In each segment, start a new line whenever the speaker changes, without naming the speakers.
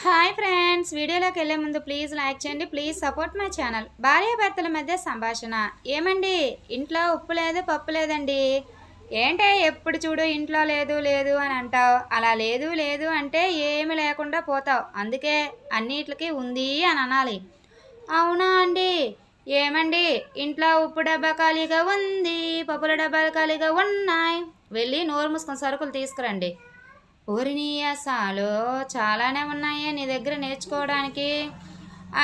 Hi friends, వీడియోలోకి వెళ్ళే ముందు ప్లీజ్ లైక్ చేయండి. Please support my channel. భార్యాభర్తల మధ్య సంభాషణ. ఏమండి, ఇంట్లో ఉప్పు లేదు పప్పు లేదండి. ఏంటే ఎప్పుడు చూడు ఇంట్లో లేదు లేదు అని అంటావు. అలా లేదు లేదు అంటే ఏమి లేకుండా పోతావు. అందుకే అన్నిటికీ ఉంది అని అనాలి. అవునా అండి? ఏమండి, ఇంట్లో ఉప్పు డబ్బా ఖాళీగా ఉంది, పప్పుల డబ్బాలు ఖాళీగా ఉన్నాయి. వెళ్ళి నోరు మూసుకొని సరుకులు తీసుకురండి. ఓరిని అసలు చాలానే ఉన్నాయే నీ దగ్గర నేర్చుకోవడానికి.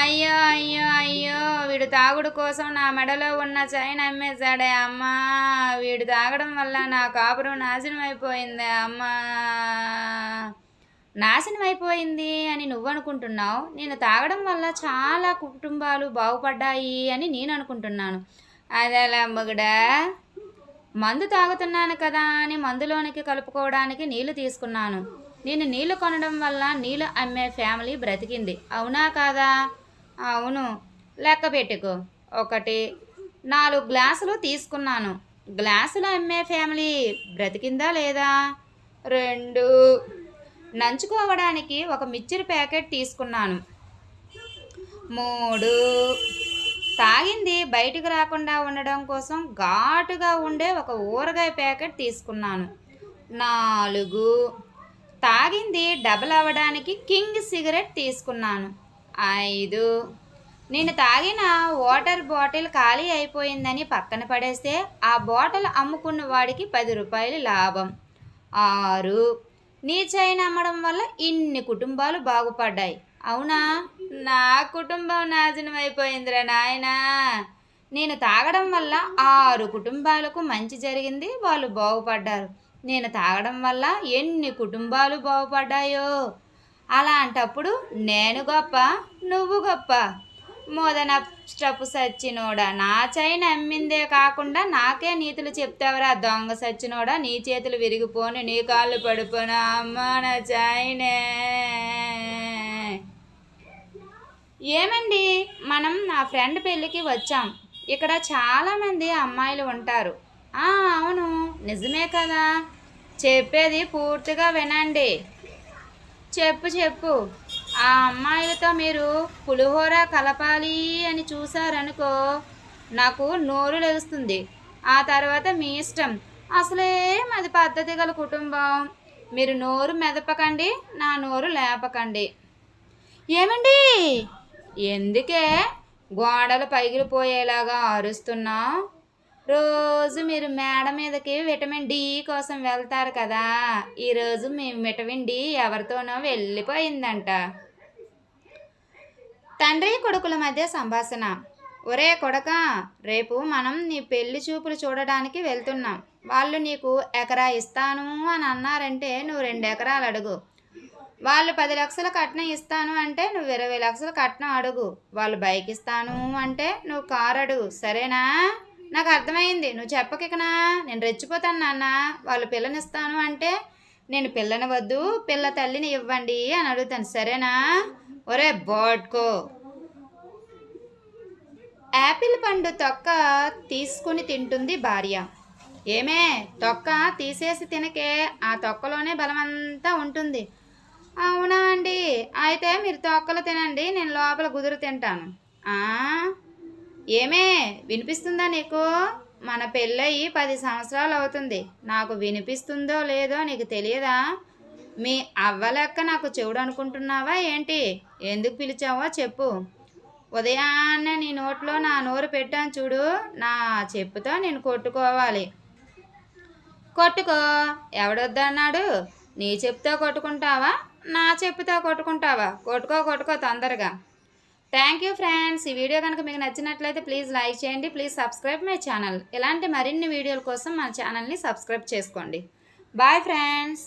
అయ్యో అయ్యో అయ్యో, వీడు తాగుడు కోసం నా మెడలో ఉన్న చైన్ అమ్మేశాడే అమ్మా. వీడు తాగడం వల్ల నా కాపురం నాశనం అయిపోయింది అమ్మా. నాశనం అయిపోయింది అని నువ్వు అనుకుంటున్నావు. నేను తాగడం వల్ల చాలా కుటుంబాలు బాగుపడ్డాయి అని నేను అనుకుంటున్నాను. అదేలా మగుడా? మందు తాగుతున్నాను కదా అని మందులోనికి కలుపుకోవడానికి నీళ్లు తీసుకున్నాను. నేను నీళ్లు కొనడం వల్ల నీళ్లు అమ్మే ఫ్యామిలీ బ్రతికింది. అవునా కాదా? అవును. లెక్క పెట్టుకో. 1, 4 గ్లాసులు తీసుకున్నాను. గ్లాసులు అమ్మే ఫ్యామిలీ బ్రతికిందా లేదా? 2, నంచుకోవడానికి ఒక మిక్చర్ ప్యాకెట్ తీసుకున్నాను. 3, తాగింది బయటకు రాకుండా ఉండడం కోసం ఘాటుగా ఉండే ఒక ఊరగాయ ప్యాకెట్ తీసుకున్నాను. 4, తాగింది డబల్ అవ్వడానికి కింగ్ సిగరెట్ తీసుకున్నాను. 5, నేను తాగిన వాటర్ బాటిల్ ఖాళీ అయిపోయిందని పక్కన పడేస్తే ఆ బాటిల్ అమ్ముకున్న వాడికి 10 రూపాయలు లాభం. 6, నీ చైన్ అమ్మడం వల్ల ఇన్ని కుటుంబాలు బాగుపడ్డాయి. అవునా? నా కుటుంబం నాశనం అయిపోయిందిరా నాయనా. నేను తాగడం వల్ల 6 కుటుంబాలకు మంచి జరిగింది, వాళ్ళు బాగుపడ్డారు. నేను తాగడం వల్ల ఎన్ని కుటుంబాలు బాగుపడ్డాయో. అలాంటప్పుడు నేను గొప్ప, నువ్వు గొప్ప. మొదనష్టపు సచ్చినోడా, నా చైన్ అమ్మిందే కాకుండా నాకే నీతులు చెప్తావరా దొంగ సచ్చినోడా. నీ చేతులు విరిగిపోను, నీ కాళ్ళు పడిపోను అమ్మా నా చైనే. ఏమండి, మనం నా ఫ్రెండ్ పెళ్ళికి వచ్చాం. ఇక్కడ చాలామంది అమ్మాయిలు ఉంటారు. అవును, నిజమే కదా. చెప్పేది పూర్తిగా వినండి. చెప్పు. ఆ అమ్మాయిలతో మీరు పులిహోర కలపాలి అని చూసారనుకో, నాకు నోరు లెగుస్తుంది. ఆ తర్వాత మీ ఇష్టం. అసలే మాది పద్ధతి గల కుటుంబం. మీరు నోరు మెదపకండి, నా నోరు లేపకండి. ఏమండి, ఎందుకే గోడలు పగిలిపోయేలాగా అరుస్తున్నావు? రోజు మీరు మేడ మీదకి విటమిన్ డి కోసం వెళ్తారు కదా. ఈరోజు మీ విటమిన్ డి ఎవరితోనో వెళ్ళిపోయిందంట. తండ్రి కొడుకుల మధ్య సంభాషణ. ఒరే కొడక, రేపు మనం నీ పెళ్లి చూపులు చూడడానికి వెళ్తున్నాం. వాళ్ళు నీకు ఎకరా ఇస్తాను అని అన్నారంటే నువ్వు 2 ఎకరాలు అడుగు. వాళ్ళు 10 లక్షల కట్నం ఇస్తాను అంటే నువ్వు 20 లక్షల కట్నం అడుగు. వాళ్ళు బైక్ ఇస్తాను అంటే నువ్వు కారు అడుగు. సరేనా? నాకు అర్థమైంది, నువ్వు చెప్పకికనా. నేను రెచ్చిపోతాను నాన్న. వాళ్ళు పిల్లనిస్తాను అంటే నేను పిల్లని వద్దు, పిల్ల తల్లిని ఇవ్వండి అని అడుగుతాను. సరేనా? ఒరే బోడ్కో. యాపిల్ పండు తొక్క తీసుకుని తింటుంది భార్య. ఏమే, తొక్క తీసేసి తినకే, ఆ తొక్కలోనే బలమంతా ఉంటుంది. అవునా అండి? అయితే మీరు తొక్కలు తినండి, నేను లోపల గుదురు తింటాను. ఏమే, వినిపిస్తుందా నీకు? మన పెళ్ళయి 10 సంవత్సరాలు అవుతుంది. నాకు వినిపిస్తుందో లేదో నీకు తెలియదా? మీ అవ్వ లెక్క నాకు చెవుడు అనుకుంటున్నావా ఏంటి? ఎందుకు పిలిచావో చెప్పు. ఉదయాన్నే నీ నోట్లో నా నోరు పెట్టాను చూడు, నా చెప్పుతో నేను కొట్టుకోవాలి. కొట్టుకో. ఎవడొద్దన్నాడు? నీ చెప్పుతో కొట్టుకుంటావా, నా చెప్పుతో కొట్టుకుంటావా? కొట్టుకో తొందరగా. Thank you friends. ఈ వీడియో కనుక మీకు నచ్చినట్లయితే ప్లీజ్ లైక్ చేయండి. Please subscribe my channel. ఇలాంటి మరిన్ని వీడియోల కోసం మన ఛానల్ని సబ్స్క్రైబ్ చేసుకోండి. Bye friends.